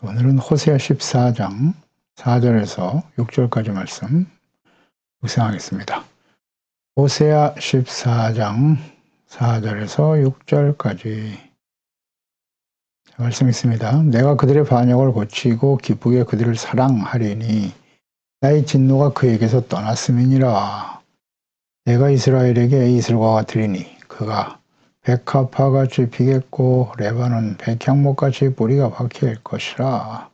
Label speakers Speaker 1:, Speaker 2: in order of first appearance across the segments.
Speaker 1: 오늘은 호세아 14장 4절에서 6절까지 말씀 묵상하겠습니다. 호세아 14장 4절에서 6절까지 말씀 있습니다. 내가 그들의 반역을 고치고 기쁘게 그들을 사랑하리니 나의 진노가 그에게서 떠났음이니라. 내가 이스라엘에게 이슬과 같으리니 그가 백합화같이 피겠고 레바논 백향목같이 뿌리가 박힐 것이라.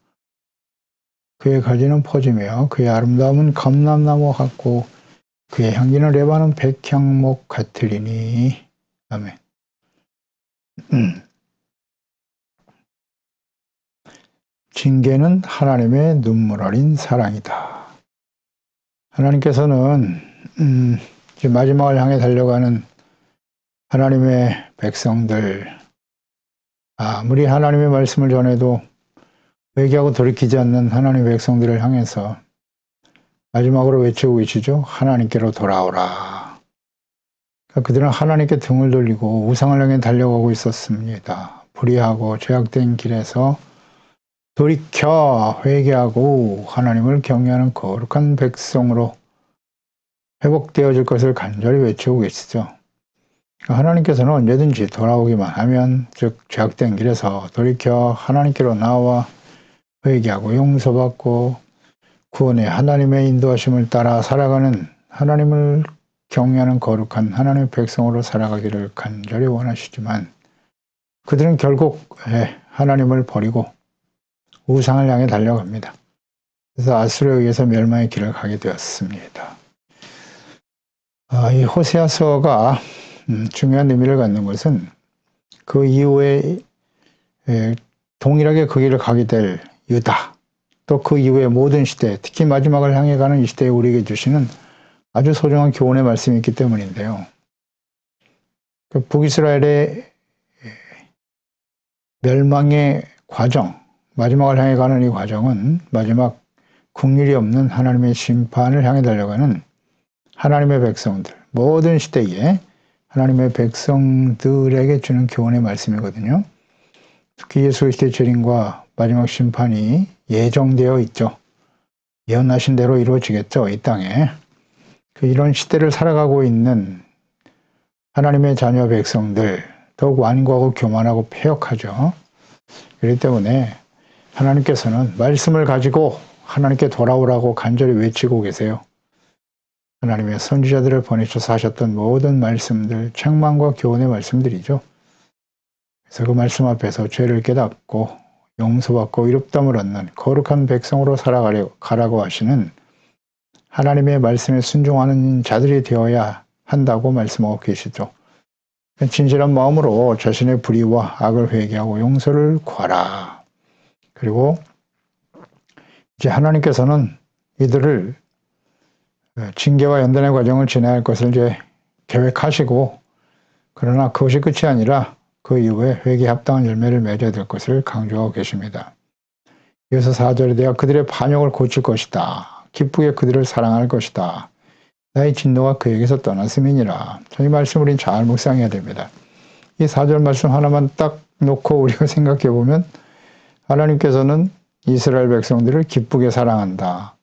Speaker 1: 그의 가지는 퍼지며 그의 아름다움은 감람나무 같고 그의 향기는 레바논 백향목 같으리니. 아멘. 징계는 하나님의 눈물 어린 사랑이다. 하나님께서는 지금 마지막을 향해 달려가는 하나님의 백성들, 아무리 하나님의 말씀을 전해도 회개하고 돌이키지 않는 하나님의 백성들을 향해서 마지막으로 외치고 계시죠. 하나님께로 돌아오라. 그러니까 그들은 하나님께 등을 돌리고 우상을 향해 달려가고 있었습니다. 불의하고 죄악된 길에서 돌이켜 회개하고 하나님을 경외하는 거룩한 백성으로 회복되어질 것을 간절히 외치고 계시죠. 하나님께서는 언제든지 돌아오기만 하면, 즉 죄악된 길에서 돌이켜 하나님께로 나와 회개하고 용서받고 구원의 하나님의 인도하심을 따라 살아가는 하나님을 경외하는 거룩한 하나님의 백성으로 살아가기를 간절히 원하시지만 그들은 결국 하나님을 버리고 우상을 향해 달려갑니다. 그래서 아수르에 의해서 멸망의 길을 가게 되었습니다. 이 호세아서가 중요한 의미를 갖는 것은 그 이후에 동일하게 그 길을 가게 될 유다, 또 그 이후의 모든 시대, 특히 마지막을 향해 가는 이 시대에 우리에게 주시는 아주 소중한 교훈의 말씀이 있기 때문인데요. 북이스라엘의 멸망의 과정, 마지막을 향해 가는 이 과정은 마지막 국률이 없는 하나님의 심판을 향해 달려가는 하나님의 백성들, 모든 시대에 하나님의 백성들에게 주는 교훈의 말씀이거든요. 특히 예수 그리스도의 재림과 마지막 심판이 예정되어 있죠. 예언하신 대로 이루어지겠죠, 이 땅에. 이런 시대를 살아가고 있는 하나님의 자녀 백성들, 더욱 완고하고 교만하고 패역하죠. 그렇기 때문에 하나님께서는 말씀을 가지고 하나님께 돌아오라고 간절히 외치고 계세요. 하나님의 선지자들을 보내셔서 하셨던 모든 말씀들, 책망과 교훈의 말씀들이죠. 그래서 그 말씀 앞에서 죄를 깨닫고 용서받고 의롭다함을 얻는 거룩한 백성으로 살아가라고 하시는 하나님의 말씀에 순종하는 자들이 되어야 한다고 말씀하고 계시죠. 진실한 마음으로 자신의 불의와 악을 회개하고 용서를 구하라. 그리고 이제 하나님께서는 이들을 징계와 연단의 과정을 지나야 할 것을 이제 계획하시고, 그러나 그것이 끝이 아니라 그 이후에 회개에 합당한 열매를 맺어야 될 것을 강조하고 계십니다. 이어서 4절에 내가 그들의 반역을 고칠 것이다. 기쁘게 그들을 사랑할 것이다. 나의 진노가 그에게서 떠났음이니라. 이 말씀을 우리는 잘 묵상해야 됩니다. 이 4절 말씀 하나만 딱 놓고 우리가 생각해 보면 하나님께서는 이스라엘 백성들을 기쁘게 사랑한다.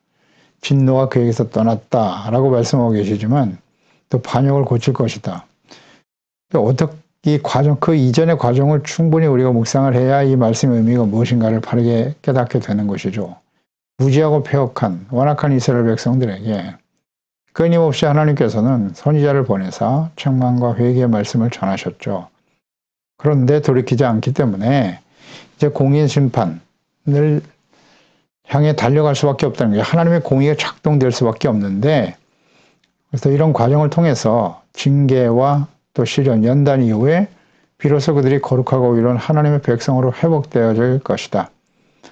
Speaker 1: 진노가 그에게서 떠났다라고 말씀하고 계시지만 또 반역을 고칠 것이다. 어떻게 이 과정, 그 이전의 과정을 충분히 우리가 묵상을 해야 이 말씀의 의미가 무엇인가를 바르게 깨닫게 되는 것이죠. 무지하고 패역한 완악한 이스라엘 백성들에게 끊임없이 하나님께서는 선지자를 보내사 책망과 회개의 말씀을 전하셨죠. 그런데 돌이키지 않기 때문에 이제 공의 심판을 향해 달려갈 수밖에 없다는 거예요. 하나님의 공의가 작동될 수밖에 없는데, 그래서 이런 과정을 통해서 징계와 또 시련, 연단 이후에 비로소 그들이 거룩하고 이런 하나님의 백성으로 회복되어질 것이다.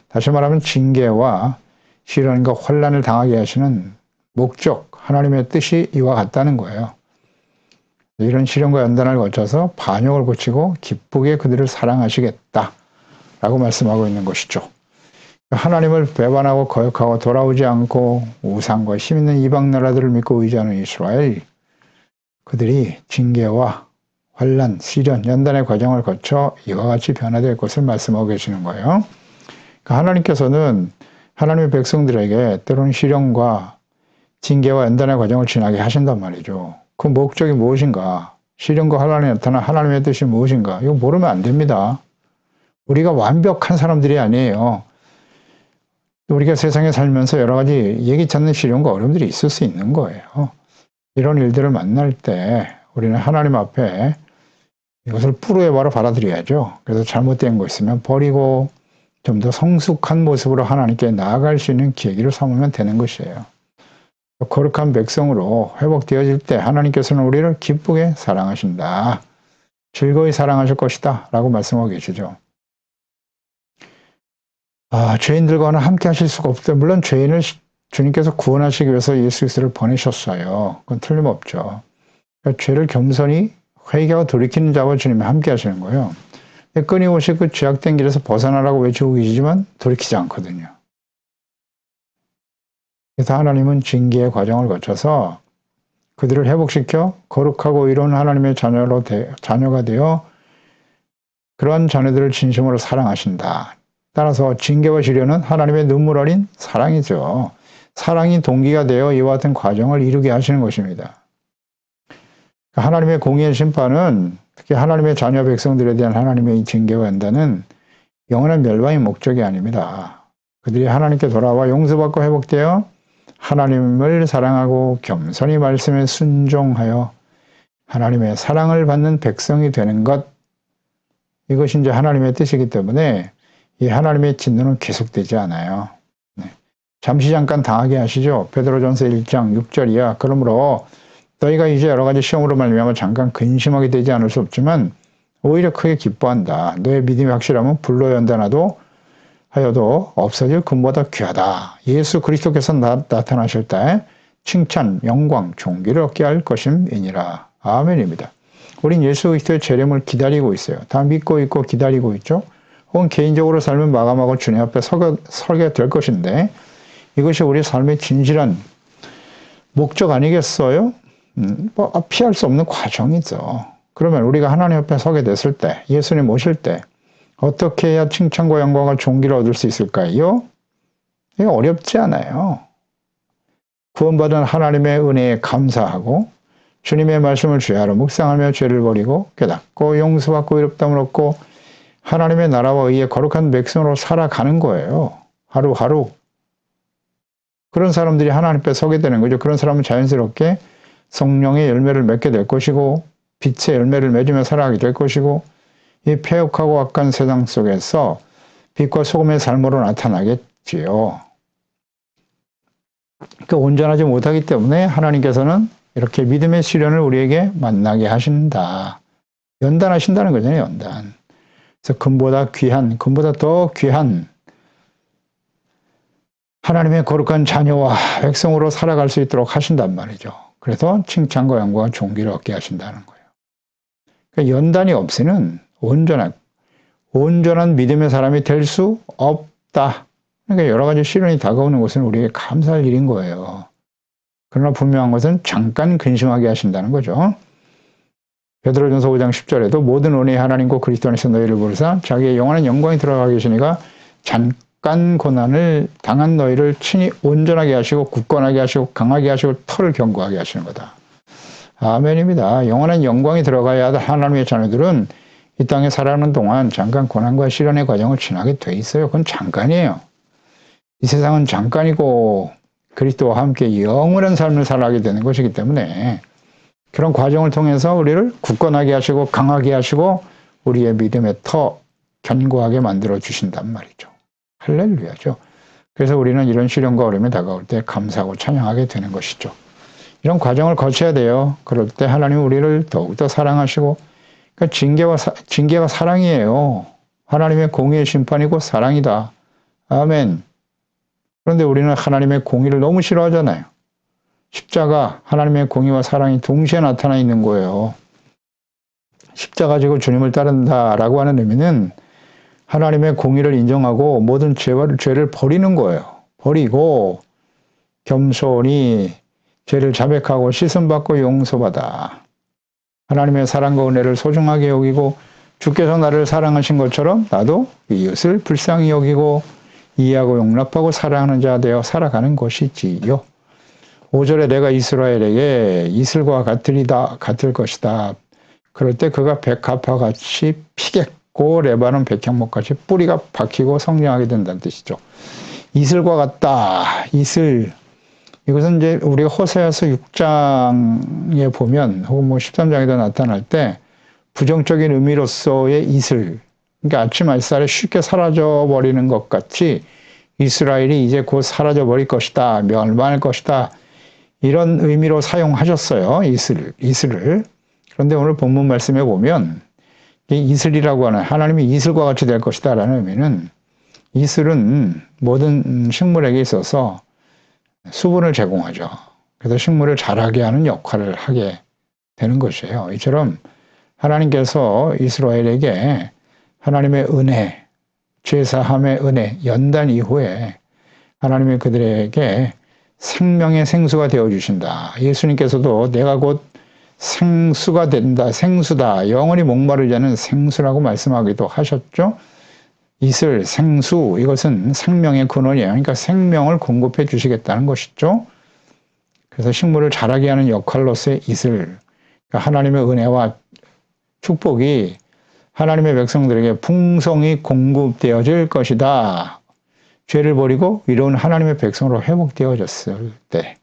Speaker 1: 다시 말하면 징계와 시련과 환난을 당하게 하시는 목적, 하나님의 뜻이 이와 같다는 거예요. 이런 시련과 연단을 거쳐서 반역을 고치고 기쁘게 그들을 사랑하시겠다 라고 말씀하고 있는 것이죠. 하나님을 배반하고 거역하고 돌아오지 않고 우상과 힘있는 이방 나라들을 믿고 의지하는 이스라엘, 그들이 징계와 환난, 시련, 연단의 과정을 거쳐 이와 같이 변화될 것을 말씀하고 계시는 거예요. 하나님께서는 하나님의 백성들에게 때로는 시련과 징계와 연단의 과정을 지나게 하신단 말이죠. 그 목적이 무엇인가? 시련과 환난에 나타난 하나님의 뜻이 무엇인가? 이거 모르면 안 됩니다. 우리가 완벽한 사람들이 아니에요. 우리가 세상에 살면서 여러 가지 예기치 않는 시련과 어려움들이 있을 수 있는 거예요. 이런 일들을 만날 때 우리는 하나님 앞에 이것을 뿌리에 바로 받아들여야죠. 그래서 잘못된 거 있으면 버리고 좀 더 성숙한 모습으로 하나님께 나아갈 수 있는 계기를 삼으면 되는 것이에요. 거룩한 백성으로 회복되어질 때 하나님께서는 우리를 기쁘게 사랑하신다. 즐거이 사랑하실 것이다. 라고 말씀하고 계시죠. 죄인들과는 함께 하실 수가 없다. 물론 죄인을 주님께서 구원하시기 위해서 예수 그리스도를 보내셨어요. 그건 틀림없죠. 그러니까 죄를 겸손히 회개하고 돌이키는 자와 주님이 함께 하시는 거예요. 끊임없이 그 죄악된 길에서 벗어나라고 외치고 계시지만 돌이키지 않거든요. 그래서 하나님은 징계의 과정을 거쳐서 그들을 회복시켜 거룩하고 이로운 하나님의 자녀가 되어 그러한 자녀들을 진심으로 사랑하신다. 따라서 징계와 시련은 하나님의 눈물 어린 사랑이죠. 사랑이 동기가 되어 이와 같은 과정을 이루게 하시는 것입니다. 하나님의 공의의 심판은 특히 하나님의 자녀 백성들에 대한 하나님의 이 징계와 연단은 영원한 멸망의 목적이 아닙니다. 그들이 하나님께 돌아와 용서받고 회복되어 하나님을 사랑하고 겸손히 말씀에 순종하여 하나님의 사랑을 받는 백성이 되는 것, 이것이 이제 하나님의 뜻이기 때문에 이 하나님의 진노는 계속되지 않아요. 잠시 잠깐 당하게 하시죠. 베드로전서 1장 6절이야. 그러므로 너희가 이제 여러 가지 시험으로 말미암아 잠깐 근심하게 되지 않을 수 없지만 오히려 크게 기뻐한다. 너의 믿음이 확실하면 불로 연단하도 하여도 없어질 금보다 귀하다. 예수 그리스도께서 나타나실 때 칭찬, 영광, 존귀를 얻게 할 것임이니라. 아멘입니다. 우린 예수 그리스도의 재림을 기다리고 있어요. 다 믿고 있고 기다리고 있죠. 혹은 개인적으로 삶을 마감하고 주님 앞에 서게 될 것인데 이것이 우리 삶의 진실한 목적 아니겠어요? 피할 수 없는 과정이죠. 그러면 우리가 하나님 앞에 서게 됐을 때, 예수님 오실 때 어떻게 해야 칭찬과 영광과 존귀를 얻을 수 있을까요? 이게 어렵지 않아요. 구원받은 하나님의 은혜에 감사하고 주님의 말씀을 죄하러 묵상하며 죄를 버리고 깨닫고 용서받고 의롭다함을 얻고 하나님의 나라와 의의 거룩한 백성으로 살아가는 거예요. 하루하루. 그런 사람들이 하나님 앞에 서게 되는 거죠. 그런 사람은 자연스럽게 성령의 열매를 맺게 될 것이고 빛의 열매를 맺으며 살아가게 될 것이고 이 폐역하고 악한 세상 속에서 빛과 소금의 삶으로 나타나겠지요. 그러니까 온전하지 못하기 때문에 하나님께서는 이렇게 믿음의 시련을 우리에게 만나게 하신다. 연단하신다는 거잖아요. 연단. 그래서 금보다 더 귀한 하나님의 거룩한 자녀와 백성으로 살아갈 수 있도록 하신단 말이죠. 그래서 칭찬과 영광과 존귀를 얻게 하신다는 거예요. 그러니까 연단이 없이는 온전한 믿음의 사람이 될 수 없다. 그러니까 여러 가지 시련이 다가오는 것은 우리에게 감사할 일인 거예요. 그러나 분명한 것은 잠깐 근심하게 하신다는 거죠. 베드로전서 5장 10절에도 모든 은혜의 하나님과 그리스도 안에서 너희를 부르사 자기의 영원한 영광이 들어가 계시니가 잠깐 고난을 당한 너희를 친히 온전하게 하시고 굳건하게 하시고 강하게 하시고 털을 견고하게 하시는 거다. 아멘입니다. 영원한 영광이 들어가야 할 하나님의 자녀들은 이 땅에 살아가는 동안 잠깐 고난과 시련의 과정을 지나게 돼 있어요. 그건 잠깐이에요. 이 세상은 잠깐이고 그리스도와 함께 영원한 삶을 살아가게 되는 것이기 때문에 그런 과정을 통해서 우리를 굳건하게 하시고 강하게 하시고 우리의 믿음의 터 견고하게 만들어 주신단 말이죠. 할렐루야죠. 그래서 우리는 이런 시련과 어려움이 다가올 때 감사하고 찬양하게 되는 것이죠. 이런 과정을 거쳐야 돼요. 그럴 때 하나님은 우리를 더욱더 사랑하시고 그러니까 징계가 사랑이에요. 하나님의 공의의 심판이고 사랑이다. 아멘. 그런데 우리는 하나님의 공의를 너무 싫어하잖아요. 십자가, 하나님의 공의와 사랑이 동시에 나타나 있는 거예요. 십자가 지고 주님을 따른다라고 하는 의미는 하나님의 공의를 인정하고 모든 죄를 버리는 거예요. 버리고 겸손히 죄를 자백하고 씻음받고 용서받아. 하나님의 사랑과 은혜를 소중하게 여기고 주께서 나를 사랑하신 것처럼 나도 이웃을 불쌍히 여기고 이해하고 용납하고 사랑하는 자 되어 살아가는 것이지요. 5절에 내가 이스라엘에게 이슬과 같을 것이다. 그럴 때 그가 백합화 같이 피겠고 레바논 백향목같이 뿌리가 박히고 성장하게 된다는 뜻이죠. 이슬과 같다. 이슬. 이것은 이제 우리 호세아서 6장에 보면 혹은 뭐 13장에도 나타날 때 부정적인 의미로서의 이슬. 그러니까 아침 햇살에 쉽게 사라져버리는 것 같이 이스라엘이 이제 곧 사라져버릴 것이다. 멸망할 것이다. 이런 의미로 사용하셨어요. 이슬을. 그런데 오늘 본문 말씀에 보면 이슬이라고 하는 하나님이 이슬과 같이 될 것이다 라는 의미는 이슬은 모든 식물에게 있어서 수분을 제공하죠. 그래서 식물을 자라게 하는 역할을 하게 되는 것이에요. 이처럼 하나님께서 이스라엘에게 하나님의 은혜, 죄사함의 은혜, 연단 이후에 하나님이 그들에게 생명의 생수가 되어주신다. 예수님께서도 내가 곧 생수가 된다, 생수다, 영원히 목마르지 않은 생수라고 말씀하기도 하셨죠. 이슬, 생수, 이것은 생명의 근원이에요. 그러니까 생명을 공급해 주시겠다는 것이죠. 그래서 식물을 자라게 하는 역할로서의 이슬, 그러니까 하나님의 은혜와 축복이 하나님의 백성들에게 풍성히 공급되어질 것이다. 죄를 버리고 이로운 하나님의 백성으로 회복되어졌을 때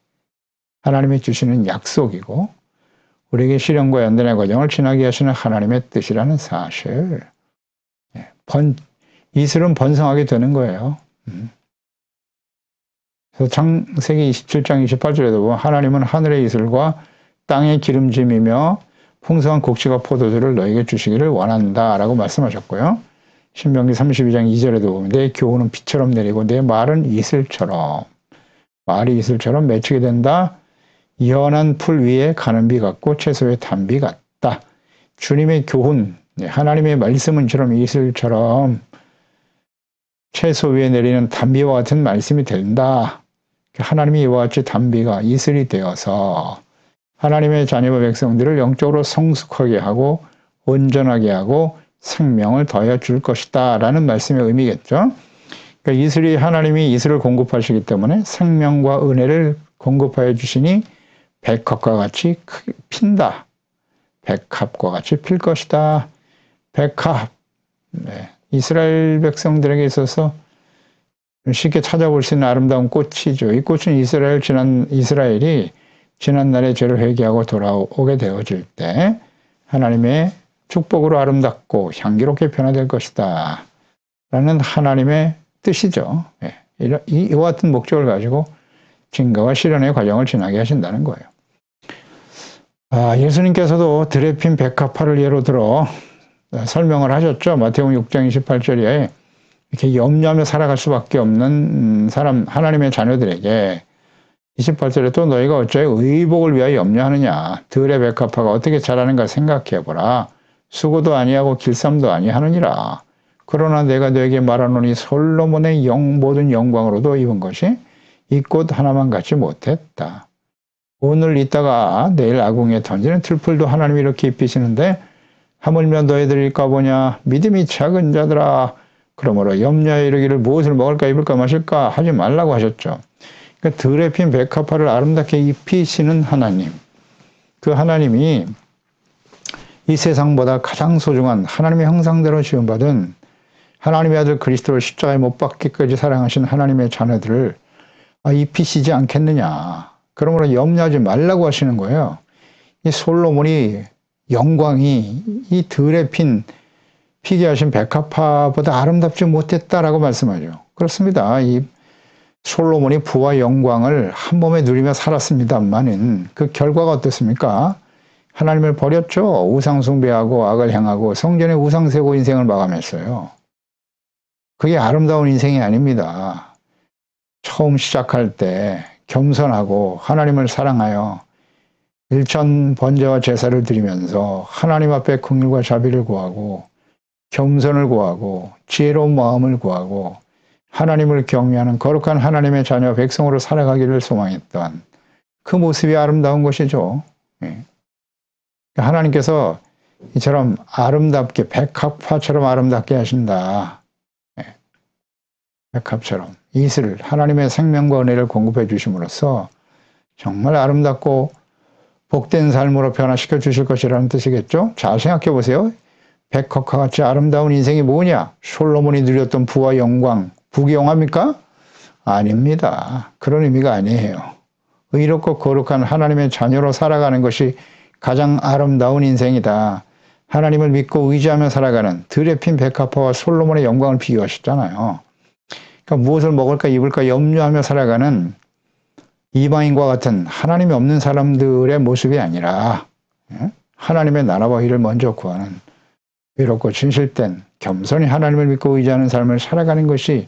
Speaker 1: 하나님이 주시는 약속이고 우리에게 시련과 연단의 과정을 지나게 하시는 하나님의 뜻이라는 사실. 이슬은 번성하게 되는 거예요. 그래서 창세기 27장 28절에도 보면 하나님은 하늘의 이슬과 땅의 기름짐이며 풍성한 곡식과 포도주를 너에게 주시기를 원한다라고 말씀하셨고요. 신명기 32장 2절에도 보면 내 교훈은 비처럼 내리고 내 말은 이슬처럼 말이 이슬처럼 맺히게 된다. 연한 풀 위에 가는 비 같고 채소의 단비 같다. 주님의 교훈, 하나님의 말씀은 처럼 이슬처럼 채소 위에 내리는 단비와 같은 말씀이 된다. 하나님이 이와 같이 단비가 이슬이 되어서 하나님의 자녀와 백성들을 영적으로 성숙하게 하고 온전하게 하고 생명을 더해 줄 것이다 라는 말씀의 의미겠죠. 그러니까 이슬이 하나님이 이슬을 공급하시기 때문에 생명과 은혜를 공급하여 주시니 백합과 같이 핀다. 백합과 같이 필 것이다. 백합. 네. 이스라엘 백성들에게 있어서 쉽게 찾아볼 수 있는 아름다운 꽃이죠. 이 꽃은 이스라엘이 지난날의 죄를 회개하고 돌아오게 되어질 때 하나님의 축복으로 아름답고 향기롭게 변화될 것이다. 라는 하나님의 뜻이죠. 이와 같은 목적을 가지고 증거와 실현의 과정을 지나게 하신다는 거예요. 예수님께서도 들에 핀 백합화를 예로 들어 설명을 하셨죠. 마태복음 6장 28절에 이렇게 염려하며 살아갈 수밖에 없는 사람, 하나님의 자녀들에게 28절에 또 너희가 어찌하여 의복을 위하여 염려하느냐. 들의 백합화가 어떻게 자라는가 생각해보라. 수고도 아니하고 길쌈도 아니하느니라. 그러나 내가 너에게 말하노니 솔로몬의 모든 영광으로도 입은 것이 이 꽃 하나만 갖지 못했다. 오늘 있다가 내일 아궁이에 던지는 들풀도 하나님이 이렇게 입히시는데 하물며 너희들이 까보냐. 믿음이 작은 자들아. 그러므로 염려에 이르기를 무엇을 먹을까 입을까 마실까 하지 말라고 하셨죠. 그러니까 들에 핀 백합화를 아름답게 입히시는 하나님. 그 하나님이 이 세상보다 가장 소중한 하나님의 형상대로 지음받은 하나님의 아들 그리스도를 십자가에 못 박기까지 사랑하신 하나님의 자녀들을 입히시지 않겠느냐. 그러므로 염려하지 말라고 하시는 거예요. 이 솔로몬이 영광이 이 들에 피게 하신 백합화보다 아름답지 못했다라고 말씀하죠. 그렇습니다. 이 솔로몬이 부와 영광을 한 몸에 누리며 살았습니다만은 그 결과가 어떻습니까? 하나님을 버렸죠. 우상 숭배하고 악을 행하고 성전에 우상 세고 인생을 마감했어요. 그게 아름다운 인생이 아닙니다. 처음 시작할 때 겸손하고 하나님을 사랑하여 일천 번제와 제사를 드리면서 하나님 앞에 긍휼과 자비를 구하고 겸손을 구하고 지혜로운 마음을 구하고 하나님을 경외하는 거룩한 하나님의 자녀 백성으로 살아가기를 소망했던 그 모습이 아름다운 것이죠. 하나님께서 이처럼 아름답게 백합화처럼 아름답게 하신다. 백합처럼 이슬 하나님의 생명과 은혜를 공급해 주심으로써 정말 아름답고 복된 삶으로 변화시켜 주실 것이라는 뜻이겠죠. 잘 생각해 보세요. 백합과 같이 아름다운 인생이 뭐냐? 솔로몬이 누렸던 부와 영광, 부귀영화입니까? 아닙니다. 그런 의미가 아니에요. 의롭고 거룩한 하나님의 자녀로 살아가는 것이 가장 아름다운 인생이다. 하나님을 믿고 의지하며 살아가는 들에 핀 백합화와 솔로몬의 영광을 비유하셨잖아요. 그러니까 무엇을 먹을까 입을까 염려하며 살아가는 이방인과 같은 하나님이 없는 사람들의 모습이 아니라 하나님의 나라와 일을 먼저 구하는 외롭고 진실된 겸손히 하나님을 믿고 의지하는 삶을 살아가는 것이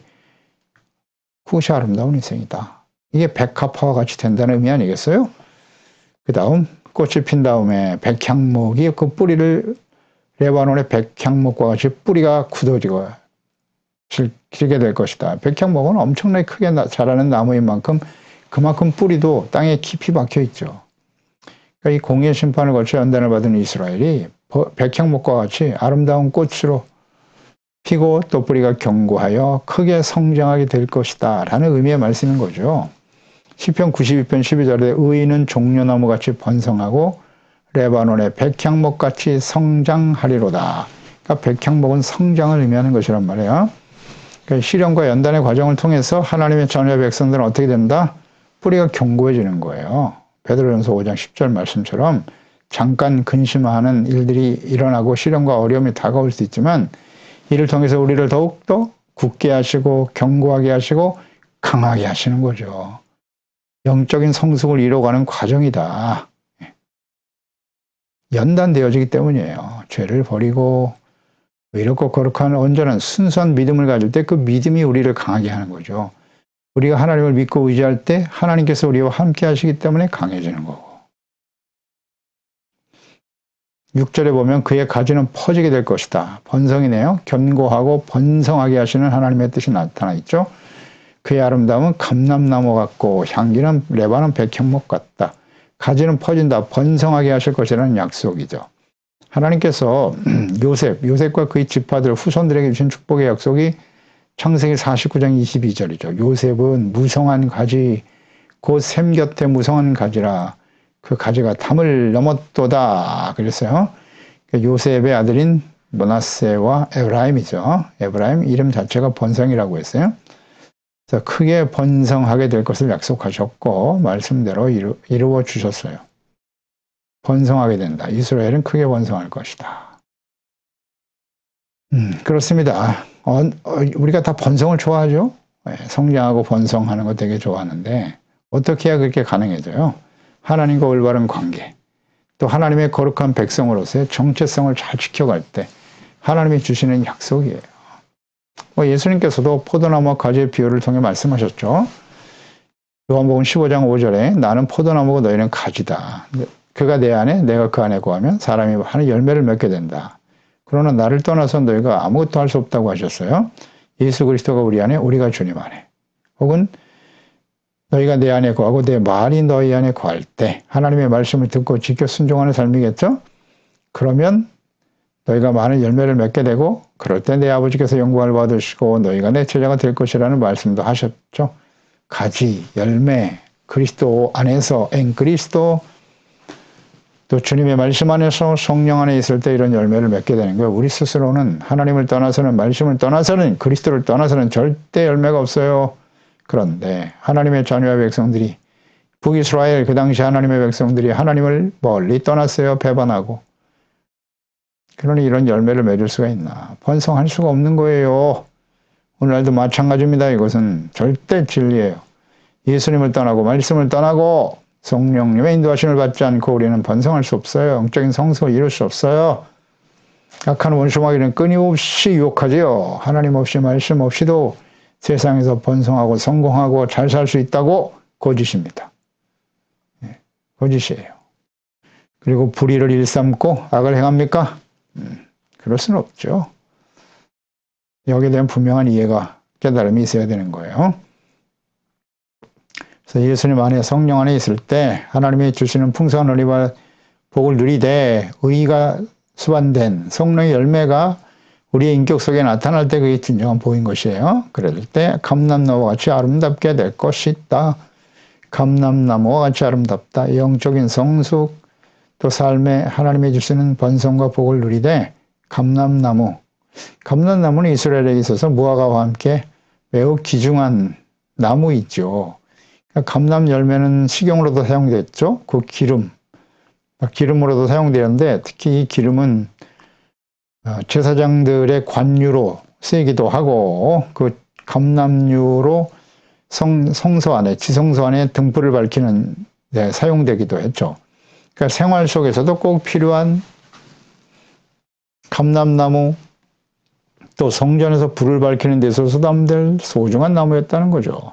Speaker 1: 그것이 아름다운 인생이다. 이게 백합화와 같이 된다는 의미 아니겠어요? 그 다음 꽃이 핀 다음에 백향목이 그 뿌리를 레바논의 백향목과 같이 뿌리가 굳어지고 길게 될 것이다. 백향목은 엄청나게 크게 자라는 나무인 만큼 그만큼 뿌리도 땅에 깊이 박혀 있죠. 그러니까 이 공의의 심판을 거쳐 연단을 받은 이스라엘이 백향목과 같이 아름다운 꽃으로 피고 또 뿌리가 견고하여 크게 성장하게 될 것이다 라는 의미의 말씀인 거죠. 시편 92편 12절에 의인은 종려나무같이 번성하고 레바논의 백향목같이 성장하리로다. 그러니까 백향목은 성장을 의미하는 것이란 말이에요. 그러니까 시련과 연단의 과정을 통해서 하나님의 자녀의 백성들은 어떻게 된다? 뿌리가 견고해지는 거예요. 베드로전서 5장 10절 말씀처럼 잠깐 근심하는 일들이 일어나고 시련과 어려움이 다가올 수 있지만 이를 통해서 우리를 더욱더 굳게 하시고 견고하게 하시고 강하게 하시는 거죠. 영적인 성숙을 이뤄가는 과정이다. 연단되어지기 때문이에요. 죄를 버리고 의롭고 거룩한 온전한 순수한 믿음을 가질 때 그 믿음이 우리를 강하게 하는 거죠. 우리가 하나님을 믿고 의지할 때 하나님께서 우리와 함께 하시기 때문에 강해지는 거고. 6절에 보면 그의 가지는 퍼지게 될 것이다. 번성이네요. 견고하고 번성하게 하시는 하나님의 뜻이 나타나 있죠. 그의 아름다움은 감람나무 같고 향기는 레바논 백향목 같다. 가지는 퍼진다. 번성하게 하실 것이라는 약속이죠. 하나님께서 요셉과 그의 지파들 후손들에게 주신 축복의 약속이 창세기 49장 22절이죠. 요셉은 무성한 가지 곧 샘 곁에 무성한 가지라 그 가지가 담을 넘었도다 그랬어요. 요셉의 아들인 므낫세와 에브라임이죠. 에브라임 이름 자체가 번성이라고 했어요. 그래서 크게 번성하게 될 것을 약속하셨고 말씀대로 이루어 주셨어요. 번성하게 된다. 이스라엘은 크게 번성할 것이다. 그렇습니다. 우리가 다 번성을 좋아하죠. 성장하고 번성하는 거 되게 좋아하는데 어떻게 해야 그렇게 가능해져요? 하나님과 올바른 관계, 또 하나님의 거룩한 백성으로서의 정체성을 잘 지켜갈 때 하나님이 주시는 약속이에요. 예수님께서도 포도나무와 가지의 비유를 통해 말씀하셨죠. 요한복음 15장 5절에 나는 포도나무고 너희는 가지다. 그가 내 안에 내가 그 안에 거하면 사람이 하는 열매를 맺게 된다. 그러나 나를 떠나서 너희가 아무것도 할 수 없다고 하셨어요. 예수 그리스도가 우리 안에 우리가 주님 안에 혹은 너희가 내 안에 거하고 내 말이 너희 안에 거할 때 하나님의 말씀을 듣고 지켜 순종하는 삶이겠죠? 그러면 너희가 많은 열매를 맺게 되고 그럴 때 내 아버지께서 영광을 받으시고 너희가 내 제자가 될 것이라는 말씀도 하셨죠. 가지, 열매, 그리스도 안에서 그리스도 또 주님의 말씀 안에서 성령 안에 있을 때 이런 열매를 맺게 되는 거예요. 우리 스스로는 하나님을 떠나서는 말씀을 떠나서는 그리스도를 떠나서는 절대 열매가 없어요. 그런데 하나님의 자녀의 백성들이 북이스라엘 그 당시 하나님의 백성들이 하나님을 멀리 떠났어요. 배반하고. 그러니 이런 열매를 맺을 수가 있나. 번성할 수가 없는 거예요. 오늘날도 마찬가지입니다. 이것은 절대 진리예요. 예수님을 떠나고 말씀을 떠나고 성령님의 인도하심을 받지 않고 우리는 번성할 수 없어요. 영적인 성숙을 이룰 수 없어요. 약한 원수마귀는 끊임없이 유혹하지요. 하나님 없이 말씀 없이도 세상에서 번성하고 성공하고 잘 살 수 있다고 거짓입니다. 거짓이에요. 그리고 불의를 일삼고 악을 행합니까? 그럴 수는 없죠. 여기에 대한 분명한 이해가 깨달음이 있어야 되는 거예요. 그래서 예수님 안에 성령 안에 있을 때 하나님이 주시는 풍성한 은혜와 복을 누리되 의가 수반된 성령의 열매가 우리의 인격 속에 나타날 때 그게 진정한 복인 것이에요. 그럴 때 감람나무와 같이 아름답게 될 것이다. 감람나무와 같이 아름답다. 영적인 성숙, 또 삶에 하나님이 주시는 번성과 복을 누리되 감람나무는 이스라엘에 있어서 무화과와 함께 매우 귀중한 나무 있죠. 감람 열매는 식용으로도 사용됐죠. 그 기름으로도 사용되는데 특히 이 기름은 제사장들의 관유로 쓰이기도 하고 그 감람유로 성소 안에 지성소 안에 등불을 밝히는 데 사용되기도 했죠. 그러니까 생활 속에서도 꼭 필요한 감람나무, 또 성전에서 불을 밝히는 데 있어서 담될 소중한 나무였다는 거죠.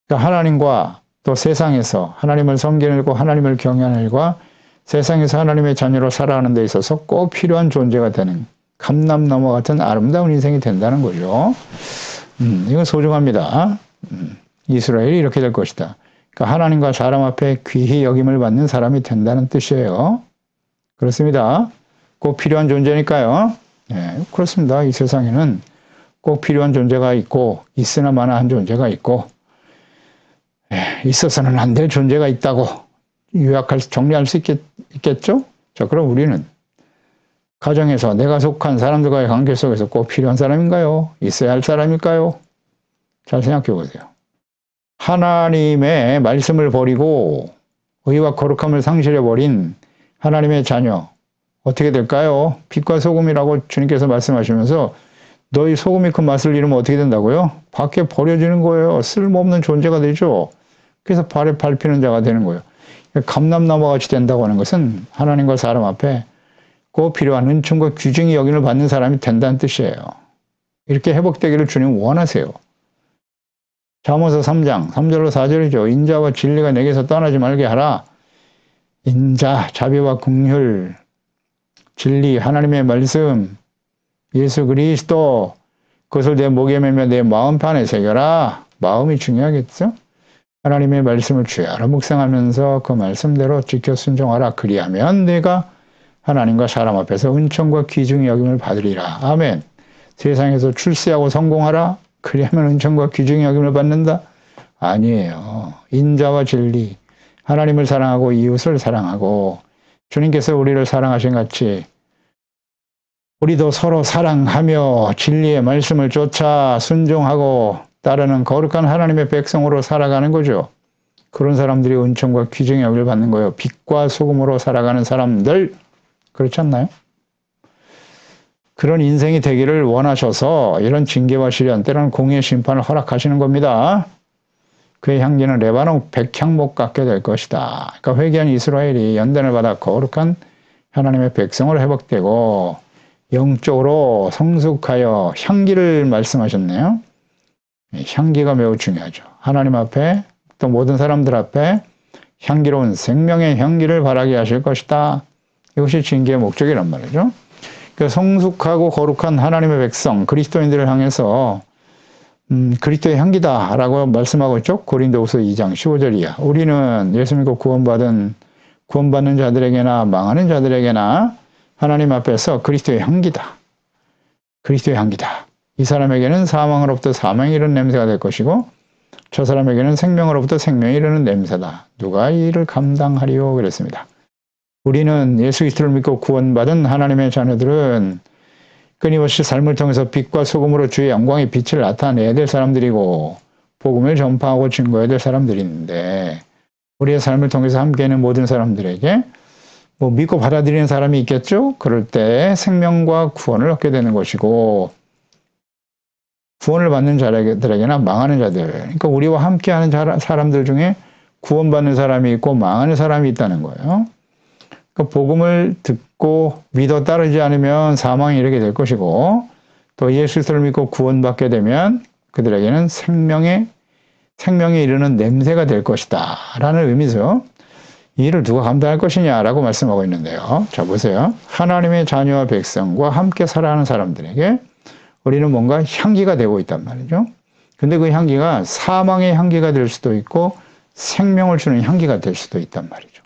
Speaker 1: 그러니까 하나님과 또 세상에서 하나님을 섬기는 일과 하나님을 경외하는 일과 세상에서 하나님의 자녀로 살아가는 데 있어서 꼭 필요한 존재가 되는 감람나무와 같은 아름다운 인생이 된다는 거죠. 이건 소중합니다. 이스라엘이 이렇게 될 것이다. 그러니까 하나님과 사람 앞에 귀히 여김을 받는 사람이 된다는 뜻이에요. 그렇습니다. 꼭 필요한 존재니까요. 네, 그렇습니다. 이 세상에는 꼭 필요한 존재가 있고 있으나 마나한 존재가 있고 있어서는 안 될 존재가 있다고 정리할 수 있겠죠? 자, 그럼 우리는 가정에서 내가 속한 사람들과의 관계 속에서 꼭 필요한 사람인가요? 있어야 할 사람일까요? 잘 생각해 보세요. 하나님의 말씀을 버리고 의와 거룩함을 상실해버린 하나님의 자녀 어떻게 될까요? 빛과 소금이라고 주님께서 말씀하시면서 너희 소금이 그 맛을 잃으면 어떻게 된다고요? 밖에 버려지는 거예요. 쓸모없는 존재가 되죠. 그래서 발에 밟히는 자가 되는 거예요. 감람나무와 같이 된다고 하는 것은 하나님과 사람 앞에 꼭 필요한 은총과 귀중히 여김을 받는 사람이 된다는 뜻이에요. 이렇게 회복되기를 주님 원하세요. 잠언서 3장 3절로 4절이죠. 인자와 진리가 내게서 떠나지 말게 하라. 인자, 자비와 긍휼, 진리, 하나님의 말씀, 예수 그리스도, 그것을 내 목에 매며 내 마음판에 새겨라. 마음이 중요하겠죠? 하나님의 말씀을 주야로 묵상하면서 그 말씀대로 지켜 순종하라. 그리하면 내가 하나님과 사람 앞에서 은총과 귀중히 여김을 받으리라. 아멘. 세상에서 출세하고 성공하라. 그리하면 은총과 귀중히 여김을 받는다? 아니에요. 인자와 진리, 하나님을 사랑하고 이웃을 사랑하고 주님께서 우리를 사랑하신 같이 우리도 서로 사랑하며 진리의 말씀을 쫓아 순종하고 따르는 거룩한 하나님의 백성으로 살아가는 거죠. 그런 사람들이 은총과 귀중히 여김을 받는 거예요. 빛과 소금으로 살아가는 사람들, 그렇지 않나요? 그런 인생이 되기를 원하셔서 이런 징계와 시련, 때로는 공의의 심판을 허락하시는 겁니다. 그의 향기는 레바논 백향목 같게 될 것이다. 그러니까 회개한 이스라엘이 연단을 받아 거룩한 하나님의 백성으로 회복되고 영적으로 성숙하여 향기를 말씀하셨네요. 향기가 매우 중요하죠. 하나님 앞에 또 모든 사람들 앞에 향기로운 생명의 향기를 바라게 하실 것이다. 이것이 징계의 목적이란 말이죠. 그 성숙하고 거룩한 하나님의 백성, 그리스도인들을 향해서 그리스도의 향기다라고 말씀하고 있죠. 고린도후서 2장 15절이야. 우리는 예수 믿고 구원받는 자들에게나 망하는 자들에게나 하나님 앞에서 그리스도의 향기다. 그리스도의 향기다. 이 사람에게는 사망으로부터 사망이 이르는 냄새가 될 것이고 저 사람에게는 생명으로부터 생명이 이르는 냄새다. 누가 이 일을 감당하리요? 그랬습니다. 우리는 예수 그리스도를 믿고 구원받은 하나님의 자녀들은 끊임없이 삶을 통해서 빛과 소금으로 주의 영광의 빛을 나타내야 될 사람들이고 복음을 전파하고 증거해야 될 사람들인데 우리의 삶을 통해서 함께하는 모든 사람들에게 믿고 받아들이는 사람이 있겠죠? 그럴 때 생명과 구원을 얻게 되는 것이고 구원을 받는 자들에게나 망하는 자들, 그러니까 우리와 함께하는 사람들 중에 구원받는 사람이 있고 망하는 사람이 있다는 거예요. 그러니까 복음을 듣고 믿어 따르지 않으면 사망에 이르게 될 것이고 또 예수 그리스도를 믿고 구원받게 되면 그들에게는 생명에 이르는 냄새가 될 것이다 라는 의미죠. 이 일을 누가 감당할 것이냐라고 말씀하고 있는데요. 자 보세요. 하나님의 자녀와 백성과 함께 살아가는 사람들에게 우리는 뭔가 향기가 되고 있단 말이죠. 근데 그 향기가 사망의 향기가 될 수도 있고 생명을 주는 향기가 될 수도 있단 말이죠.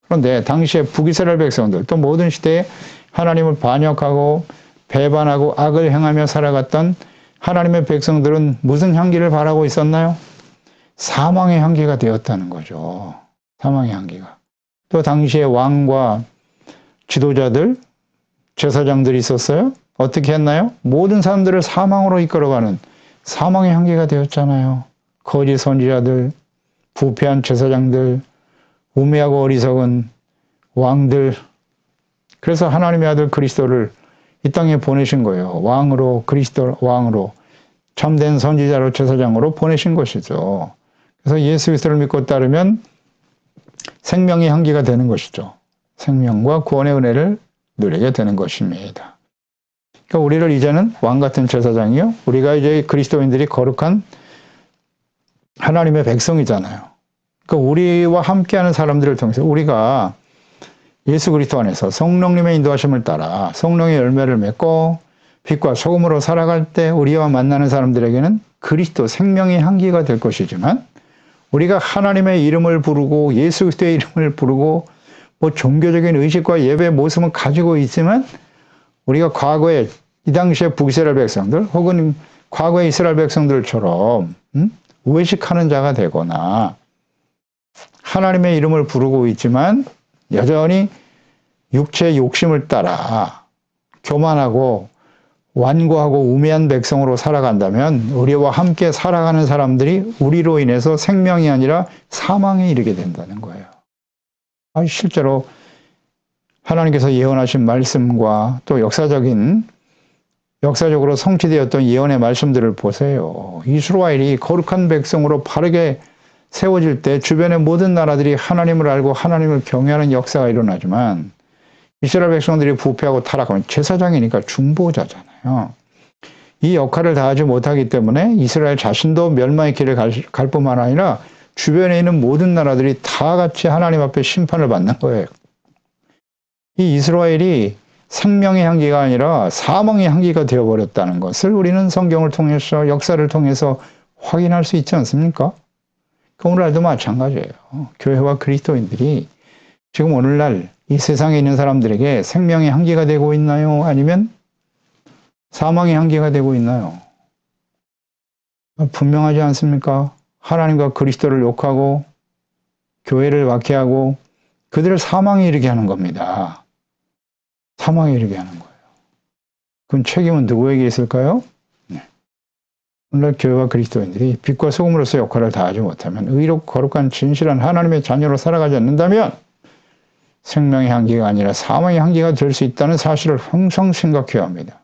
Speaker 1: 그런데 당시에 북이스라엘 백성들 또 모든 시대에 하나님을 반역하고 배반하고 악을 행하며 살아갔던 하나님의 백성들은 무슨 향기를 바라고 있었나요? 사망의 향기가 되었다는 거죠. 사망의 향기가. 또 당시에 왕과 지도자들, 제사장들이 있었어요. 어떻게 했나요? 모든 사람들을 사망으로 이끌어가는 사망의 향기가 되었잖아요. 거짓 선지자들, 부패한 제사장들, 우매하고 어리석은 왕들. 그래서 하나님의 아들 그리스도를 이 땅에 보내신 거예요. 왕으로, 그리스도 왕으로, 참된 선지자로, 제사장으로 보내신 것이죠. 그래서 예수 그리스도를 믿고 따르면 생명의 향기가 되는 것이죠. 생명과 구원의 은혜를 누리게 되는 것입니다. 그러니까 우리를 이제는 왕 같은 제사장이요. 우리가 이제 그리스도인들이 거룩한 하나님의 백성이잖아요. 그러니까 우리와 함께하는 사람들을 통해서 우리가 예수 그리스도 안에서 성령님의 인도하심을 따라 성령의 열매를 맺고 빛과 소금으로 살아갈 때 우리와 만나는 사람들에게는 그리스도 생명의 향기가 될 것이지만 우리가 하나님의 이름을 부르고 예수 그리스도의 이름을 부르고 뭐 종교적인 의식과 예배의 모습은 가지고 있지만 우리가 과거에 이 당시에 북이스라엘 백성들 혹은 과거의 이스라엘 백성들처럼 외식하는 자가 되거나 하나님의 이름을 부르고 있지만 여전히 육체의 욕심을 따라 교만하고 완고하고 우매한 백성으로 살아간다면 우리와 함께 살아가는 사람들이 우리로 인해서 생명이 아니라 사망에 이르게 된다는 거예요. 실제로 하나님께서 예언하신 말씀과 또 역사적으로 성취되었던 예언의 말씀들을 보세요. 이스라엘이 거룩한 백성으로 바르게 세워질 때 주변의 모든 나라들이 하나님을 알고 하나님을 경외하는 역사가 일어나지만 이스라엘 백성들이 부패하고 타락하면 제사장이니까 중보자잖아요. 이 역할을 다하지 못하기 때문에 이스라엘 자신도 멸망의 길을 갈 뿐만 아니라 주변에 있는 모든 나라들이 다 같이 하나님 앞에 심판을 받는 거예요. 이 이스라엘이 생명의 향기가 아니라 사망의 향기가 되어버렸다는 것을 우리는 성경을 통해서 역사를 통해서 확인할 수 있지 않습니까? 오늘날도 마찬가지예요. 교회와 그리스도인들이 지금 오늘날 이 세상에 있는 사람들에게 생명의 향기가 되고 있나요? 아니면 사망의 향기가 되고 있나요? 분명하지 않습니까? 하나님과 그리스도를 욕하고 교회를 박해하고 그들을 사망에 이르게 하는 겁니다. 사망에 이르게 하는 거예요. 그럼 책임은 누구에게 있을까요? 오늘날 교회와 그리스도인들이 빛과 소금으로서 역할을 다하지 못하면 의롭고 거룩한 진실한 하나님의 자녀로 살아가지 않는다면 생명의 향기가 아니라 사망의 향기가 될 수 있다는 사실을 항상 생각해야 합니다.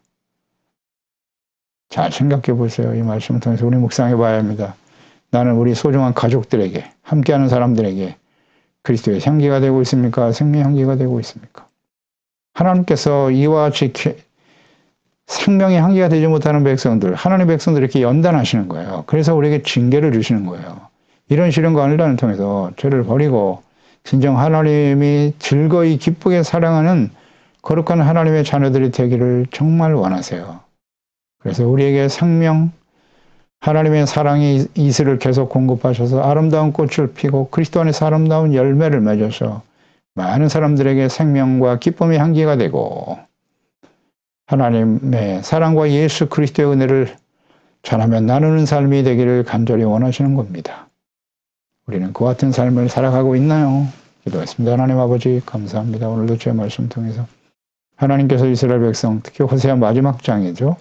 Speaker 1: 잘 생각해 보세요. 이 말씀을 통해서 우리 묵상해 봐야 합니다. 나는 우리 소중한 가족들에게 함께하는 사람들에게 그리스도의 향기가 되고 있습니까? 생명의 향기가 되고 있습니까? 하나님께서 이와 같이 생명의 향기가 되지 못하는 백성들, 하나님의 백성들을 이렇게 연단하시는 거예요. 그래서 우리에게 징계를 주시는 거예요. 이런 시련과 환난을 통해서 죄를 버리고 진정 하나님이 즐거이 기쁘게 사랑하는 거룩한 하나님의 자녀들이 되기를 정말 원하세요. 그래서 우리에게 생명, 하나님의 사랑의 이슬을 계속 공급하셔서 아름다운 꽃을 피고 그리스도 안에서 아름다운 열매를 맺어서 많은 사람들에게 생명과 기쁨의 향기가 되고 하나님의 사랑과 예수 그리스도의 은혜를 전하며 나누는 삶이 되기를 간절히 원하시는 겁니다. 우리는 그와 같은 삶을 살아가고 있나요? 기도했습니다. 하나님 아버지 감사합니다. 오늘도 제 말씀 통해서 하나님께서 이스라엘 백성, 특히 호세아 마지막 장이죠.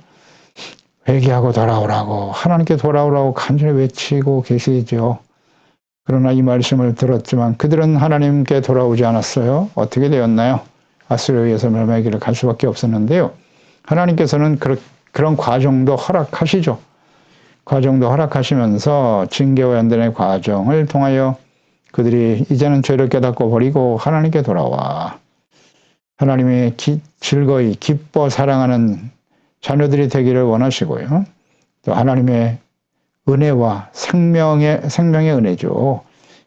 Speaker 1: 회개하고 돌아오라고 하나님께 돌아오라고 간절히 외치고 계시죠. 그러나 이 말씀을 들었지만 그들은 하나님께 돌아오지 않았어요. 어떻게 되었나요? 아수르에 의해서 멸망의 길을 갈 수밖에 없었는데요. 하나님께서는 그런 과정도 허락하시죠. 과정도 허락하시면서 징계와 연단의 과정을 통하여 그들이 이제는 죄를 깨닫고 버리고 하나님께 돌아와 하나님의 즐거이 기뻐 사랑하는 자녀들이 되기를 원하시고요. 또 하나님의 은혜와 생명의 은혜죠.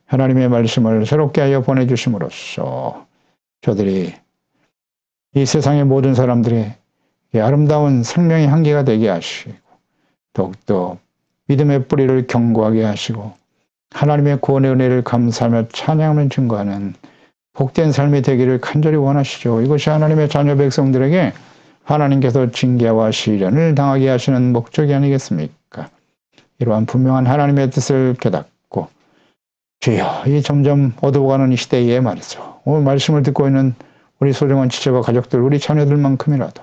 Speaker 1: 하나님의 말씀을 새롭게 하여 보내주심으로써 저들이 이 세상의 모든 사람들이 아름다운 생명의 향기가 되게 하시고 더욱더 믿음의 뿌리를 견고하게 하시고 하나님의 구원의 은혜를 감사하며 찬양하며 증거하는 복된 삶이 되기를 간절히 원하시죠. 이것이 하나님의 자녀 백성들에게 하나님께서 징계와 시련을 당하게 하시는 목적이 아니겠습니까? 이러한 분명한 하나님의 뜻을 깨닫고 주여 이 점점 어두워가는 이 시대에 말이죠. 오늘 말씀을 듣고 있는 우리 소중한 지체와 가족들, 우리 자녀들만큼이라도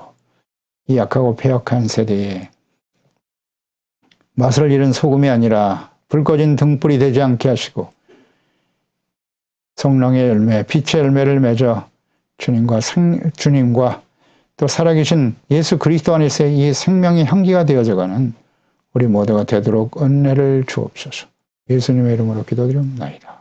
Speaker 1: 이 약하고 패역한 세대에 맛을 잃은 소금이 아니라 불 꺼진 등불이 되지 않게 하시고 성령의 열매, 빛의 열매를 맺어 주님과 또 살아계신 예수 그리스도 안에서의 이 생명의 향기가 되어져가는 우리 모두가 되도록 은혜를 주옵소서. 예수님의 이름으로 기도드립니다.